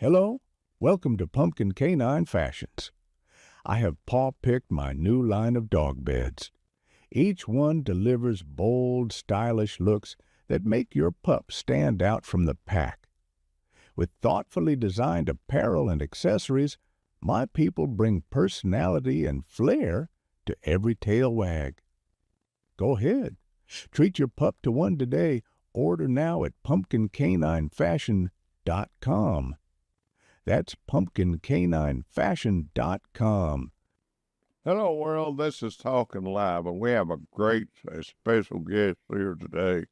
Hello, welcome to Pumpkin Canine Fashions. I have paw-picked my new line of dog beds. Each one delivers bold, stylish looks that make your pup stand out from the pack. With thoughtfully designed apparel and accessories, my people bring personality and flair to every tail wag. Go ahead, treat your pup to one today. Order now at pumpkincaninefashion.com. That's pumpkincaninefashion.com. Hello, world. This is Talkin Live, and we have a great special guest here today,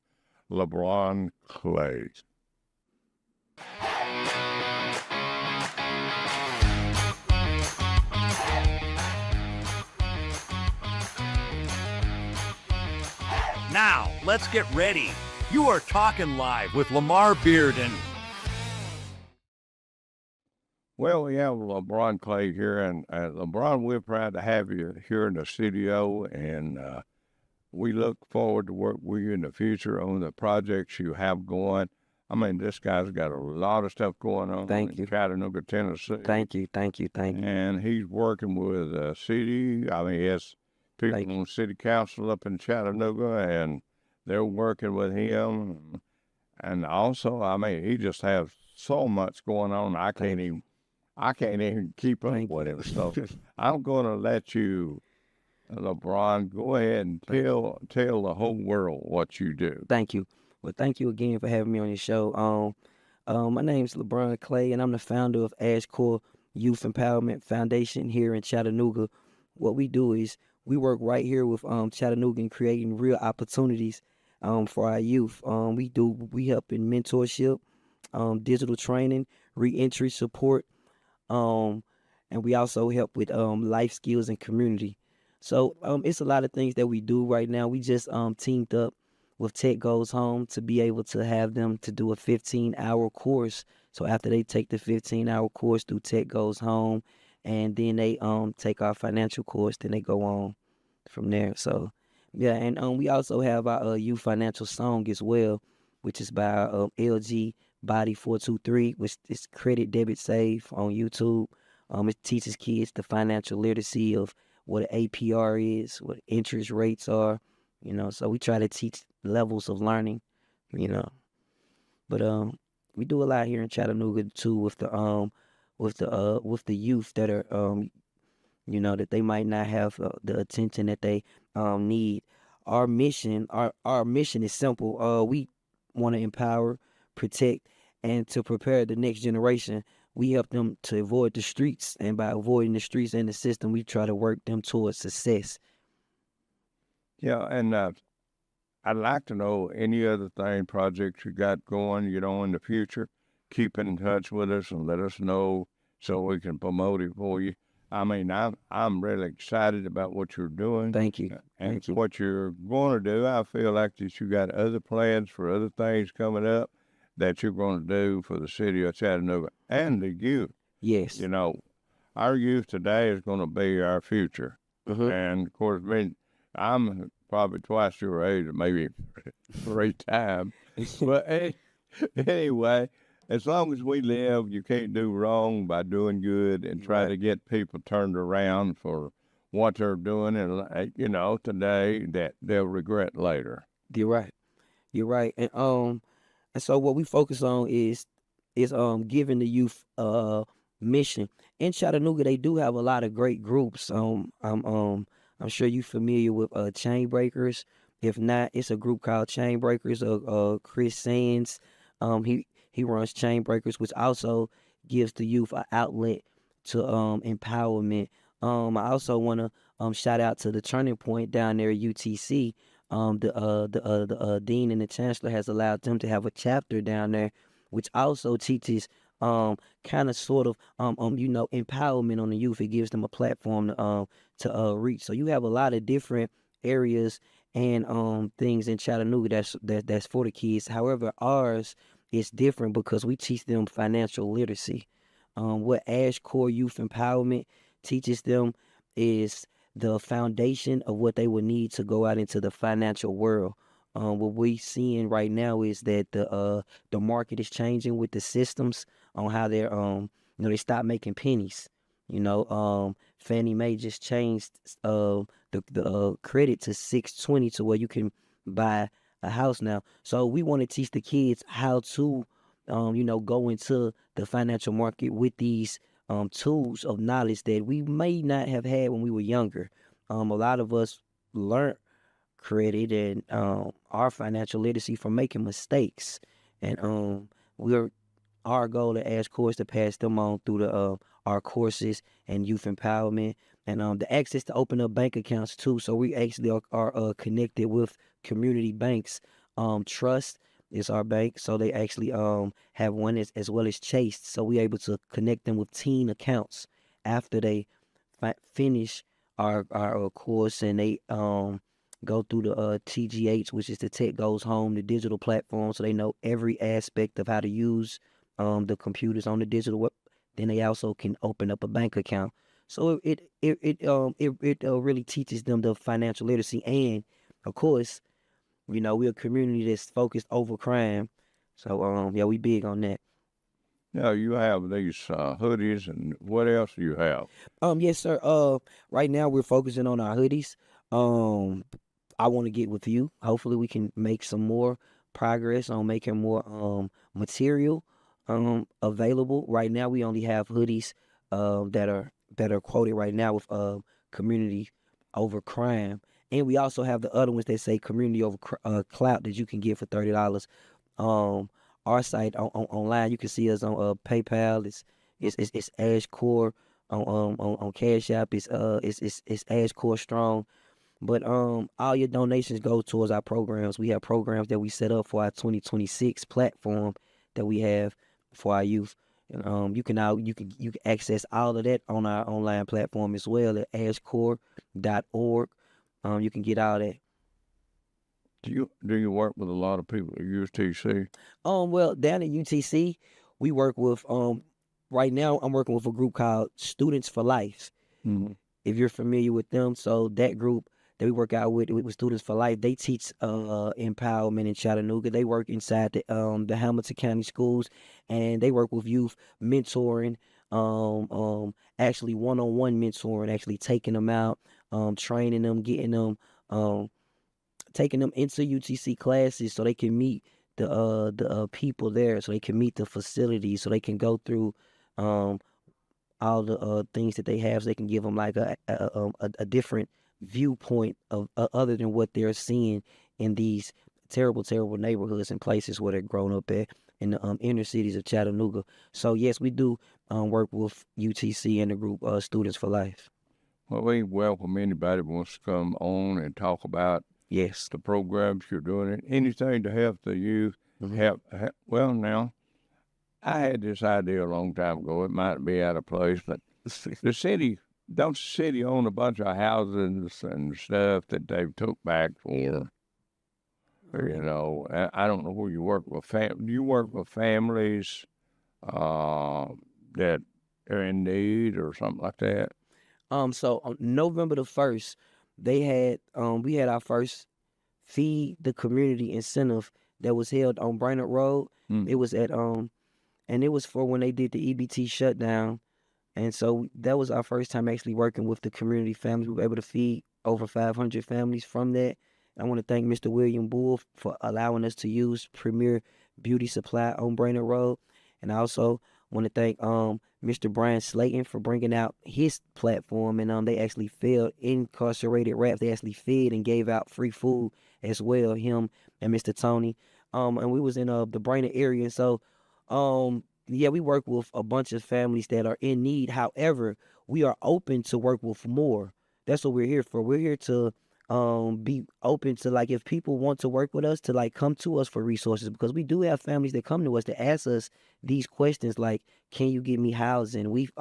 LeBron Clay. Now, let's get ready. You are Talkin Live with Lamar Bearden. Well, we have LeBron Clay here, and LeBron, we're proud to have you here in the studio, and we look forward to work with you in the future on the projects you have going. I mean, this guy's got a lot of stuff going on in Chattanooga, Tennessee. Thank you. And he's working with city. I mean, he has people on city council up in Chattanooga, and they're working with him. And also, I mean, he just has so much going on. I can't even keep up with him. So I'm going to let you, LeBron, go ahead and tell the whole world what you do. Thank you. Well, thank you again for having me on your show. My name's LeBron Clay, and I'm the founder of Ashe Youth Empowerment Foundation here in Chattanooga. What we do is we work right here with Chattanooga in creating real opportunities for our youth. We help in mentorship, digital training, reentry support, and we also help with life skills and community. So it's a lot of things that we do right now. We just teamed up with Tech Goes Home to be able to have them to do a 15-hour course. So after they take the 15-hour course through Tech Goes Home, and then they take our financial course, then they go on from there. So yeah, and we also have our youth financial song as well, which is by LG Body 423, which is Credit Debit Save on YouTube. It teaches kids the financial literacy of what an APR is, what interest rates are, so we try to teach levels of learning, But we do a lot here in Chattanooga too with the youth that are that they might not have the attention that they need. Our mission is simple. We want to empower, protect, and to prepare the next generation. We help them to avoid the streets, and by avoiding the streets and the system, we try to work them towards success. Yeah, and I'd like to know any other projects you got going, in the future. Keep in touch with us and let us know so we can promote it for you. I mean, I'm really excited about what you're doing. Thank you. And what you're going to do. I feel like that you got other plans for other things coming up that you're going to do for the city of Chattanooga and the youth. Yes. Our youth today is going to be our future. Mm-hmm. And of course, I'm probably twice your age, maybe 3 times. But anyway, as long as we live, you can't do wrong by doing good and try to get people turned around for what they're doing, and today that they'll regret later. You're right. And so what we focus on is giving the youth mission. In Chattanooga, they do have a lot of great groups. I'm sure you're familiar with Chain Breakers. If not, it's a group called Chain Breakers. Chris Sands, he runs Chain Breakers, which also gives the youth an outlet to empowerment. I also want to shout out to the Turning Point down there at UTC. The dean and the chancellor has allowed them to have a chapter down there, which also teaches kind of sort of empowerment on the youth. It gives them a platform to reach. So you have a lot of different areas and things in Chattanooga that's for the kids. However, ours is different because we teach them financial literacy. What Ashe Core Youth Empowerment teaches them is the foundation of what they would need to go out into the financial world. What we're seeing right now is that the market is changing with the systems on how they're they stopped making pennies. Fannie Mae just changed the credit to 620 to where you can buy a house now. So we want to teach the kids how to go into the financial market with these tools of knowledge that we may not have had when we were younger. A lot of us learned credit and our financial literacy from making mistakes, and we're our goal at Ashe Course to pass them on through the our courses and youth empowerment and the access to open up bank accounts too. So we actually are connected with community banks. Trust is our bank, so they actually have one as well as Chase. So we're able to connect them with teen accounts after they finish our course, and they go through the TGH, which is the Tech Goes Home, the digital platform, so they know every aspect of how to use the computers on the digital web. Then they also can open up a bank account. So it really teaches them the financial literacy, and of course, we're a community that's focused over crime. So yeah, we big on that. Now you have these hoodies, and what else do you have? Yes, sir. Right now we're focusing on our hoodies. I want to get with you. Hopefully we can make some more progress on making more material available. Right now we only have hoodies that are quoted right now with community over crime, and we also have the other ones that say community over clout that you can get for $30. Our site online, you can see us on PayPal. It's Ashe Core on Cash App. It's Ashe Core Strong. But all your donations go towards our programs. We have programs that we set up for our 2026 platform that we have for our youth. And you can access all of that on our online platform as well at ashcore.org. You can get all that. Do you work with a lot of people at UTC? Well, down at UTC, we work with right now I'm working with a group called Students for Life. Mm-hmm. If you're familiar with them, so that group that we work out with Students for Life, they teach empowerment in Chattanooga. They work inside the Hamilton County schools, and they work with youth mentoring, actually one-on-one mentoring, actually taking them out, training them, getting them, taking them into UTC classes so they can meet the people there, so they can meet the facilities, so they can go through all the things that they have, so they can give them like a different viewpoint of other than what they're seeing in these terrible neighborhoods and places where they're grown up at in the inner cities of Chattanooga. So yes, we do work with UTC and the group Students for Life. Well, we welcome anybody who wants to come on and talk about Yes. the programs you're doing, anything to help the youth. Mm-hmm. Well, now, I had this idea a long time ago. It might be out of place, but the city own a bunch of houses and stuff that they've took back for, I don't know where you work with. Do you work with families that are in need or something like that? So on November the 1st, we had our first Feed the Community incentive that was held on Brainerd Road. It was at and it was for when they did the EBT shutdown. And so that was our first time actually working with the community families. We were able to feed over 500 families from that. I want to thank Mr. William Bull for allowing us to use Premier Beauty Supply on Brainerd Road. And I also want to thank Mr. Brian Slayton for bringing out his platform. And they actually fed incarcerated rats. They actually fed and gave out free food as well, him and Mr. Tony. And we was in the Brainerd area. And so yeah, we work with a bunch of families that are in need. However, we are open to work with more. That's what we're here for. We're here to be open to, like, if people want to work with us, to like come to us for resources, because we do have families that come to us to ask us these questions like, can you give me housing? We've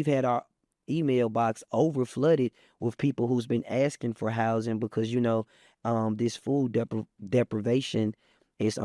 had our email box over flooded with people who's been asking for housing because this food deprivation is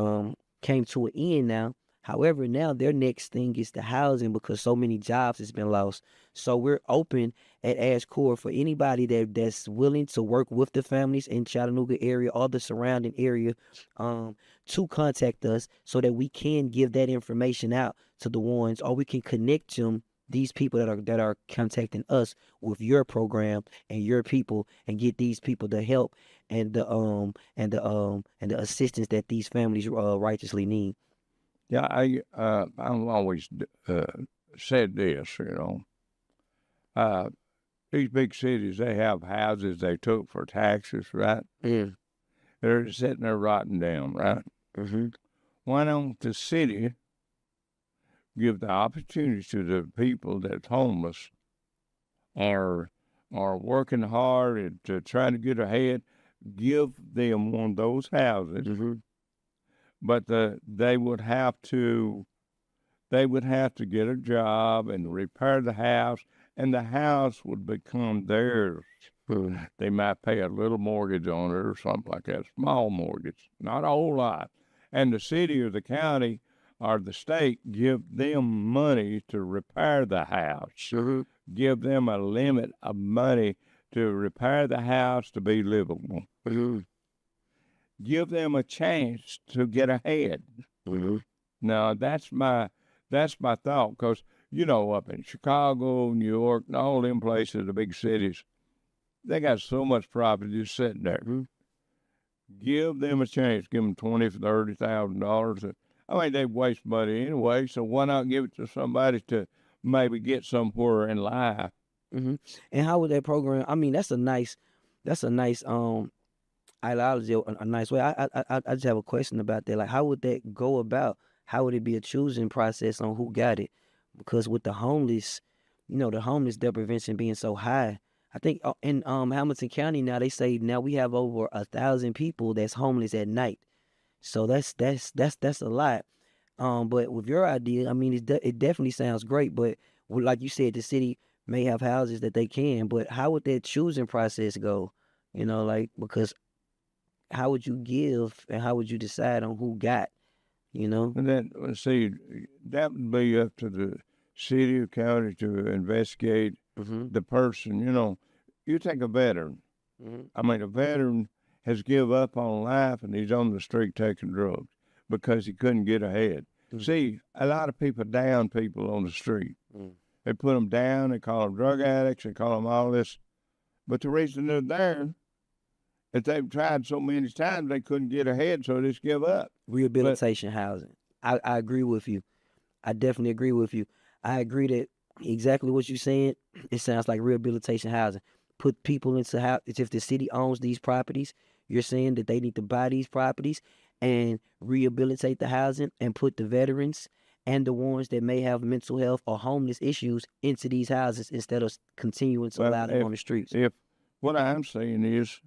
came to an end now. However, now their next thing is the housing because so many jobs has been lost. So we're open at Ashe Core for anybody that's willing to work with the families in Chattanooga area or the surrounding area to contact us so that we can give that information out to the ones, or we can connect them, these people that are contacting us, with your program and your people, and get these people the help and the assistance that these families righteously need. Yeah, I've always said this, these big cities, they have houses they took for taxes, right? Yeah. They're sitting there rotting down, right? Mm-hmm. Why don't the city give the opportunity to the people that's homeless or are working hard to try to get ahead, give them one of those houses, Mm-hmm. but they would have to get a job and repair the house, and the house would become theirs. Mm-hmm. They might pay a little mortgage on it or something like that, small mortgage, not a whole lot. And the city or the county or the state give them money to repair the house. Mm-hmm. Give them a limit of money to repair the house to be livable. Mm-hmm. Give them a chance to get ahead. Mm-hmm. Now that's my thought, because up in Chicago, New York, and all them places, the big cities, they got so much property just sitting there. Mm-hmm. Give them a chance. Give them $20,000, $30,000. I mean, they waste money anyway, so why not give it to somebody to maybe get somewhere in life? Mm-hmm. And how would that program? I mean, that's a nice ideology, a nice way. I just have a question about that. Like, how would that go about? How would it be a choosing process on who got it? Because with the homeless, the homeless deprivation being so high, I think in Hamilton County now, they say now we have over 1,000 people that's homeless at night. So that's a lot. But with your idea, I mean, it definitely sounds great. But like you said, the city may have houses that they can. But how would that choosing process go? Because how would you give and how would you decide on who got? And then, see, that would be up to the city or county to investigate Mm-hmm. the person. You take a veteran. Mm-hmm. I mean, a veteran has give up on life and he's on the street taking drugs because he couldn't get ahead. Mm-hmm. See, a lot of people down people on the street. Mm-hmm. They put them down. They call them drug addicts. They call them all this. But the reason they're there is they've tried so many times they couldn't get ahead, so they just give up. Rehabilitation housing. I agree with you. I definitely agree with you. I agree that exactly what you're saying. It sounds like rehabilitation housing. Put people into house. If the city owns these properties, you're saying that they need to buy these properties and rehabilitate the housing and put the veterans and the ones that may have mental health or homeless issues into these houses instead of continuing to allow them on the streets. If what I'm saying is,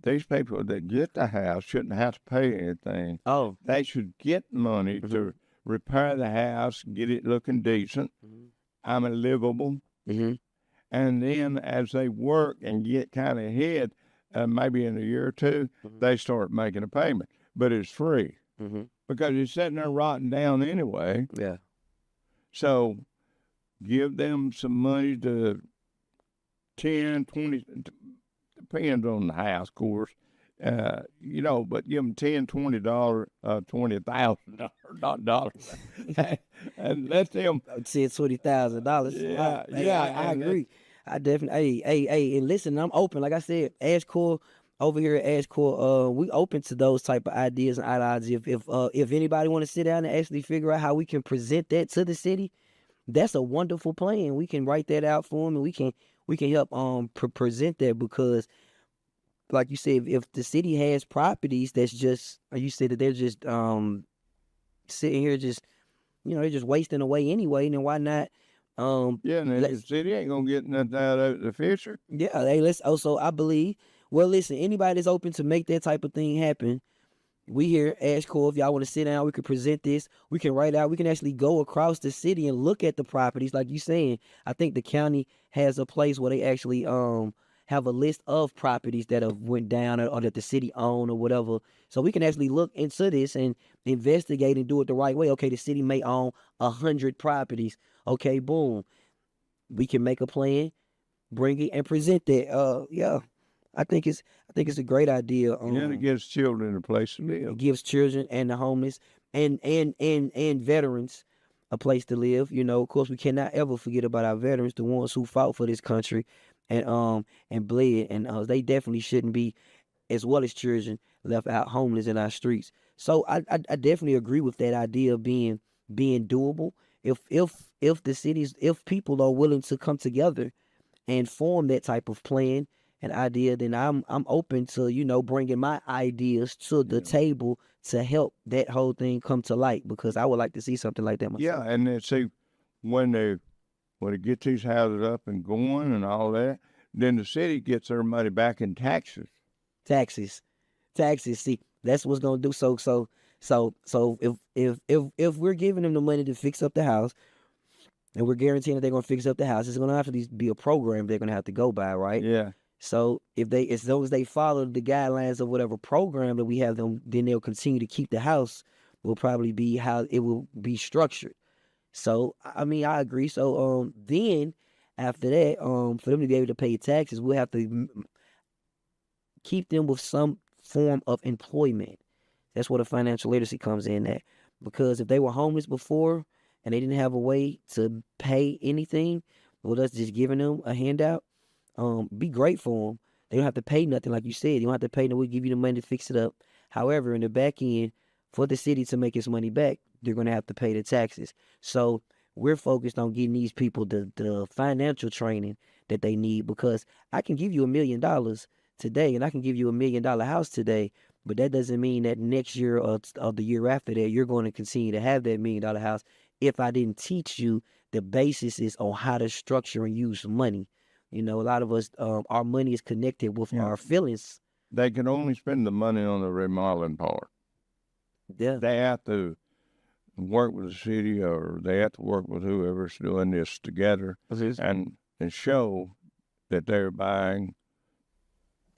these people that get the house shouldn't have to pay anything. Oh, They should get money to repair the house, get it looking decent, livable. Mm-hmm. And then as they work and get kind of ahead, maybe in a year or two, they start making a payment. But it's free because it's sitting there rotting down anyway. Yeah. So give them some money to 10, 20, depends on the house, of course. But give them $10, $20, $20,000, not dollars, and let them. $10,000, $20,000. Yeah, I agree. I definitely. Hey, and listen, I'm open. Like I said, Ashe Core over here at Ashe Core, we open to those type of ideas and ideology. If anybody want to sit down and actually figure out how we can present that to the city, that's a wonderful plan. We can write that out for them, and we can help present that because. Like you said, if the city has properties that's just, you said that they're just sitting here just, they're just wasting away anyway, then why not? And the city ain't gonna get nothing out of it in the future. Yeah, hey, let's also, I believe, well, listen, anybody that's open to make that type of thing happen, we here at Ashe Core, if y'all want to sit down, we can present this, we can write out, we can actually go across the city and look at the properties, like you saying. I think the county has a place where they actually have a list of properties that have went down or that the city own or whatever. So we can actually look into this and investigate and do it the right way. Okay, the city may own 100 properties. Okay, boom. We can make a plan, bring it and present that. Yeah. I think it's a great idea. And it gives children a place to It live. gives children and the homeless and veterans a place to live. You know, of course, we cannot ever forget about our veterans, the ones who fought for this country and bled, and they definitely shouldn't be, as well as children, left out homeless in our streets. So I definitely agree with that idea of being doable. If the cities, if people are willing to come together and form that type of plan and idea, then I'm open to, you know, bringing my ideas to the table to help that whole thing come to light, because I would like to see something like that myself. Yeah, and then see, when they get these houses up and going and all that, then the city gets their money back in taxes. Taxes. See, that's what's gonna do. So if we're giving them the money to fix up the house, and we're guaranteeing that they're gonna fix up the house, it's gonna have to be a program they're gonna have to go by, right? Yeah. So as long as they follow the guidelines of whatever program that we have them, then they'll continue to keep the house. Will probably be how it will be structured. So I mean, I agree. So then after that, for them to be able to pay taxes, we'll have to keep them with some form of employment. That's where the financial literacy comes in at. Because if they were homeless before and they didn't have a way to pay anything, well, us just giving them a handout, be great for them. They don't have to pay nothing, like you said. You don't have to pay, no, we'll give you the money to fix it up. However, in the back end, for the city to make its money back, they're going to have to pay the taxes. So we're focused on getting these people the financial training that they need, because I can give you $1 million today and I can give you $1 million house today, but that doesn't mean that next year or the year after that, you're going to continue to have that $1 million house if I didn't teach you the basis is on how to structure and use money. You know, a lot of us, our money is connected with our feelings. They can only spend the money on the remodeling part. Yeah. They have to work with the city, or they have to work with whoever's doing this together and show that they're buying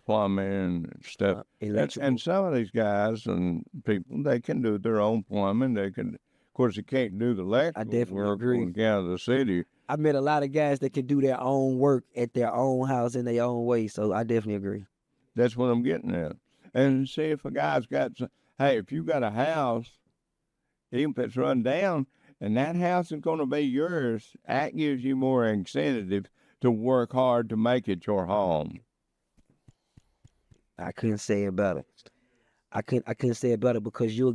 plumbing and stuff. And some of these guys and people, they can do their own plumbing. They can, of course, they can't do the electrical I definitely work agree. on account of the city. I met a lot of guys that can do their own work at their own house in their own way. So I definitely agree. That's what I'm getting at. And see, if a guy's got, hey, if you got a house, even if it's run down, and that house is going to be yours, that gives you more incentive to work hard to make it your home. I couldn't say it better. I couldn't say it better, because you'll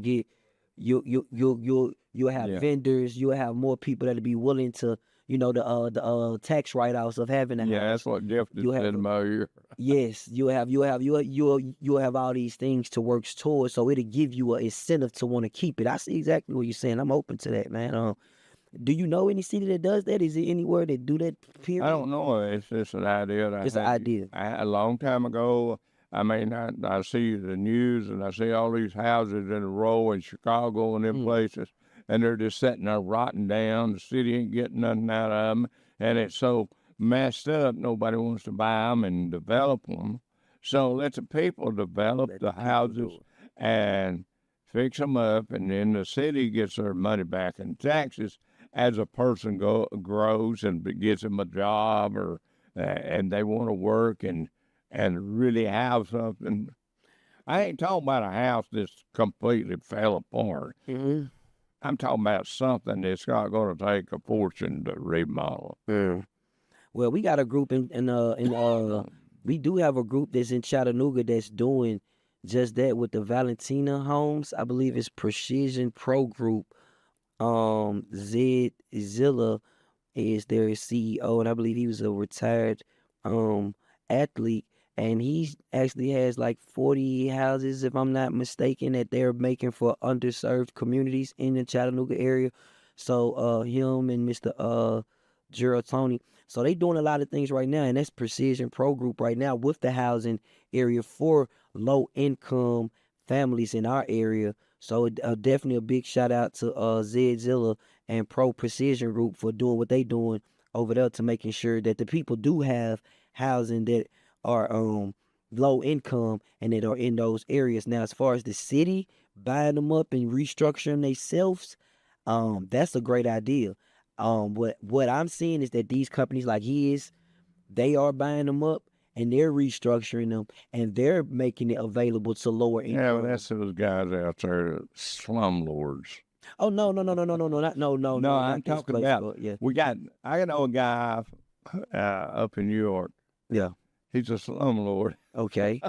have vendors, you'll have more people that'll be willing to, you know, the tax write-offs of having a house. Yeah, that's what Jeff just said about you. Yes, you'll have all these things to work towards, so it'll give you an incentive to want to keep it. I see exactly what you're saying. I'm open to that, man. Do you know any city that does that? Is it anywhere that do that? Period? I don't know. It's just an idea. It's an idea. I had a long time ago. I mean, I see the news and I see all these houses in a row in Chicago and them places, and they're just sitting there rotting down. The city ain't getting nothing out of them, and it's so messed up, nobody wants to buy them and develop them. So let the people develop the houses and fix them up, and then the city gets their money back in taxes as a person grows and gets them a job, or and they want to work and really have something. I ain't talking about a house that's completely fell apart. Mm-hmm. I'm talking about something that's not going to take a fortune to remodel. Well, we got a group we do have a group that's in Chattanooga that's doing just that with the Valentina homes. I believe it's Precision Pro Group. Zed Zilla is their CEO, and I believe he was a retired athlete. And he actually has like 40 houses, if I'm not mistaken, that they're making for underserved communities in the Chattanooga area. So him and Mr. Gerald Tony. So they doing a lot of things right now, and that's Precision Pro Group right now with the housing area for low income families in our area. So definitely a big shout out to Zed Zilla and Pro Precision Group for doing what they doing over there to making sure that the people do have housing that are low income and that are in those areas. Now, as far as the city buying them up and restructuring themselves, that's a great idea. What I'm seeing is that these companies like his, they are buying them up and they're restructuring them and they're making it available to lower income. Yeah, well, that's those guys out there, slumlords. Oh no, not no. No, not I'm this talking place, about. but yeah, I know a guy up in New York. yeah. He's a slumlord. Okay.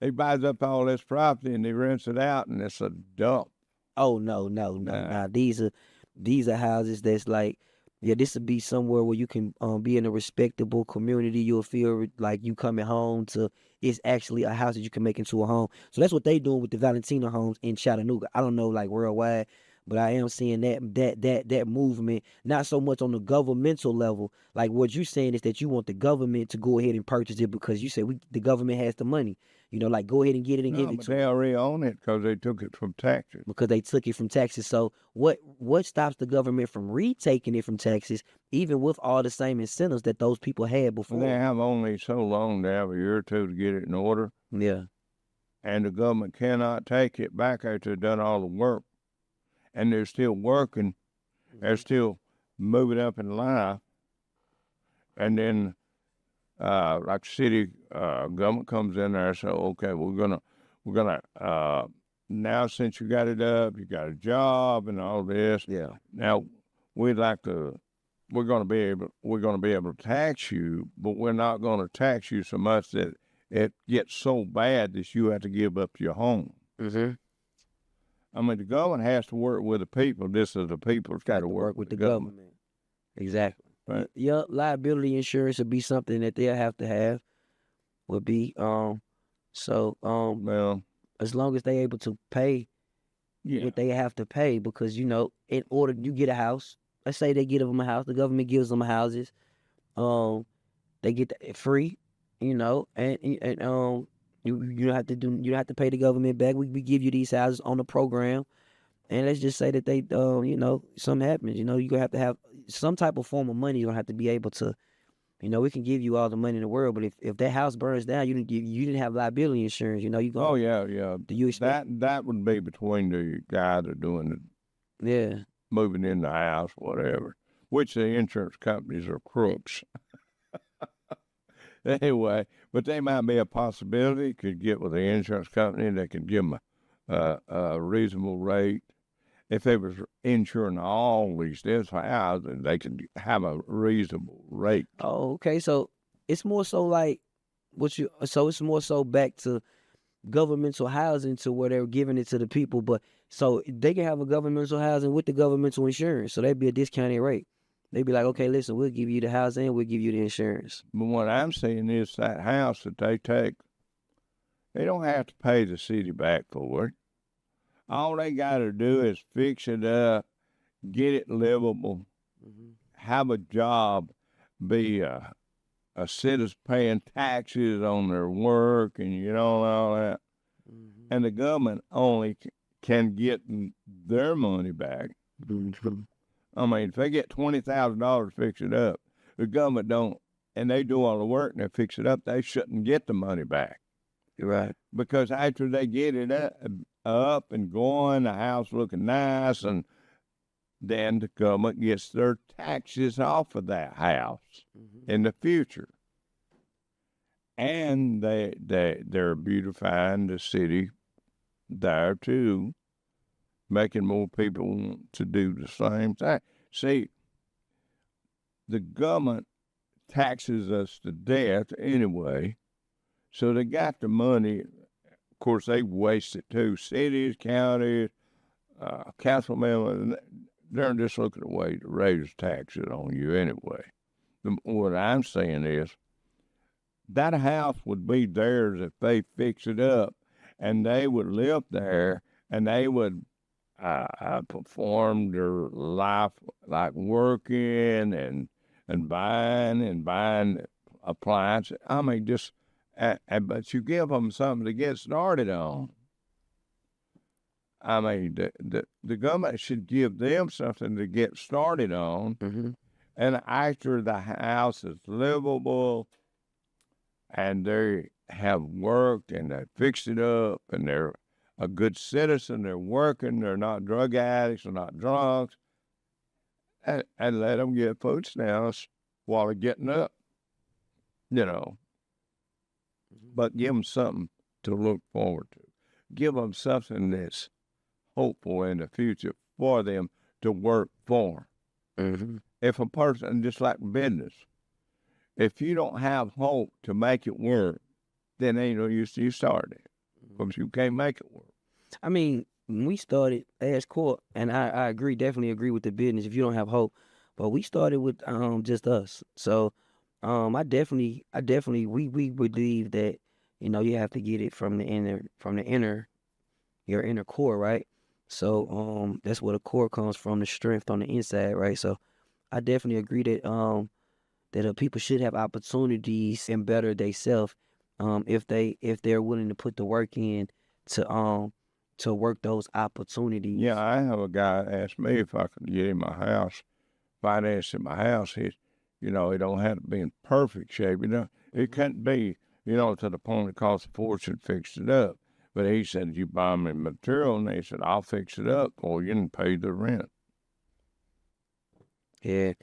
He buys up all this property and he rents it out, and it's a dump. Oh no. Nah. Nah, these are houses that's like, yeah, this would be somewhere where you can be in a respectable community. You'll feel like you coming home to. It's actually a house that you can make into a home. So that's what they doing with the Valentino homes in Chattanooga. I don't know like worldwide, but I am seeing that movement. Not so much on the governmental level. Like what you're saying is that you want the government to go ahead and purchase it because you say the government has the money. You know, like go ahead and get it and give No, it but to they already own it because they took it from taxes. because they took it from taxes. So what stops the government from retaking it from taxes, even with all the same incentives that those people had before? Well, they have only so long to have a year or two to get it in order, Yeah. and the government cannot take it back after they've done all the work. And they're still working, they're still moving up in life. And then, like city government comes in there and says, okay, we're gonna now since you got it up, you got a job and all this. Yeah. Now we're gonna be able to tax you, but we're not gonna tax you so much that it gets so bad that you have to give up your home. Mm-hmm. I mean, the government has to work with the people. This is the people's got to work with the government. Exactly. Right. Yeah, liability insurance would be something that they'll have to have. Would be Well, as long as they able to pay yeah. what they have to pay, because you know, in order you get a house, let's say they give them a house, the government gives them houses, they get it free, you know, and you don't have to pay the government back. We give you these houses on the program, and let's just say that they you know, something happens, you know, you're gonna have to have some type of form of money. You're gonna have to be able to, you know, we can give you all the money in the world, but if that house burns down, you didn't have liability insurance, you know, you go. Oh yeah. Do you expect That would be between the guy that doing the Yeah. moving in the house, whatever. Which the insurance companies are crooks. Anyway, but they might be a possibility. Could get with the insurance company, they could give them a reasonable rate. If they was insuring all these houses, they could have a reasonable rate. Oh, okay. So it's more so like so it's more so back to governmental housing to where they're giving it to the people, but so they can have a governmental housing with the governmental insurance. So that'd be a discounted rate. They'd be like, okay, listen, we'll give you the housing and we'll give you the insurance. But what I'm saying is that house that they take, they don't have to pay the city back for it. All they got to do is fix it up, get it livable, have a job, be a citizen paying taxes on their work, and you know all that. And the government only can get their money back. I mean, if they get $20,000 to fix it up, the government don't, and they do all the work and they fix it up, they shouldn't get the money back. You're right. Because after they get it up and going, the house looking nice, and then the government gets their taxes off of that house in the future. And they're beautifying the city there too, making more people want to do the same thing. See, the government taxes us to death anyway, so they got the money. Of course, they waste it too. Cities, counties, council members, they're just looking at a way to raise taxes on you anyway. What I'm saying is, that house would be theirs if they fix it up, and they would live there, and they would perform their life like working and buying appliances. I mean, just but you give them something to get started on. I mean, the government should give them something to get started on, and after the house is livable and they have worked and they fixed it up and they're a good citizen, they're working, they're not drug addicts, they're not drunks, and let them get food stamps while they're getting up, you know. But give them something to look forward to. Give them something that's hopeful in the future for them to work for. If a person, just like business, if you don't have hope to make it work, then ain't no use you started it, because you can't make it work. I mean, when we started Ashe Court, and I agree, definitely agree with the business if you don't have hope, but we started with just us. So I definitely we believe that, you know, you have to get it from the inner your inner core, right? So that's where the core comes from, the strength on the inside, right? So I definitely agree that that people should have opportunities and better themselves if they're willing to put the work in to work those opportunities. Yeah, I have a guy ask me if I could get in my house, finance in my house. He, you know, it don't have to be in perfect shape. You know, it can't be, you know, to the point it costs a fortune to fix it up. But he said, you buy me material, and he said, I'll fix it up for you and pay the rent. Yeah.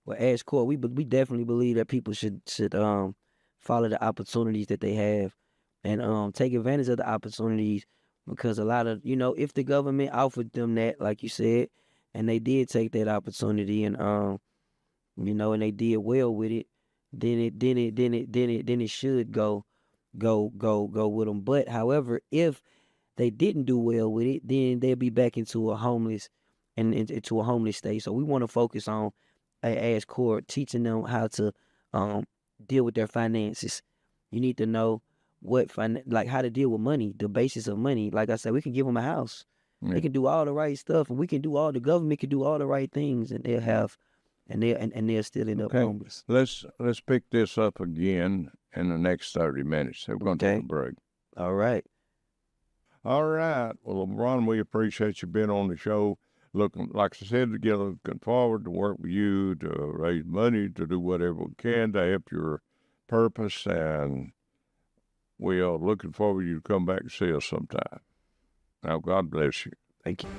Well, Ashe Court, we definitely believe that people should follow the opportunities that they have and take advantage of the opportunities, because a lot of, you know, if the government offered them that, like you said, and they did take that opportunity and you know, and they did well with it, then it should go with them. But however, if they didn't do well with it, then they'll be back into a homeless into a homeless state. So we want to focus on Ashe Court, teaching them how to deal with their finances. You need to know like how to deal with money, the basis of money. Like I said, we can give them a house. Yeah. They can do all the right stuff, and we can do all the government can do all the right things, and they'll still end up homeless. Let's pick this up again in the next 30 minutes. We're going to take a break. All right. All right. Well, LeBron, we appreciate you being on the show. Looking, like I said, looking forward to work with you to raise money, to do whatever we can to help your purpose, and we are looking forward to you to come back and see us sometime. Now, God bless you. Thank you.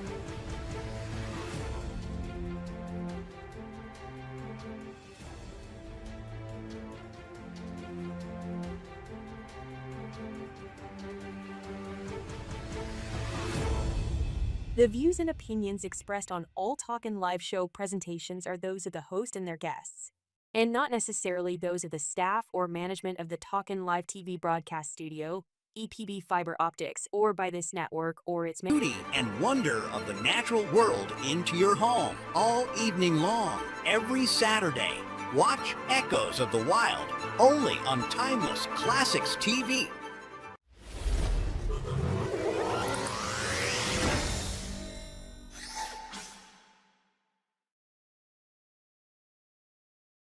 The views and opinions expressed on all Talkin Live Show presentations are those of the host and their guests, and not necessarily those of the staff or management of the Talkin Live TV broadcast studio, EPB Fiber Optics, or by this network or its Beauty and wonder of the natural world into your home all evening long, every Saturday. Watch Echoes of the Wild, only on Timeless Classics TV.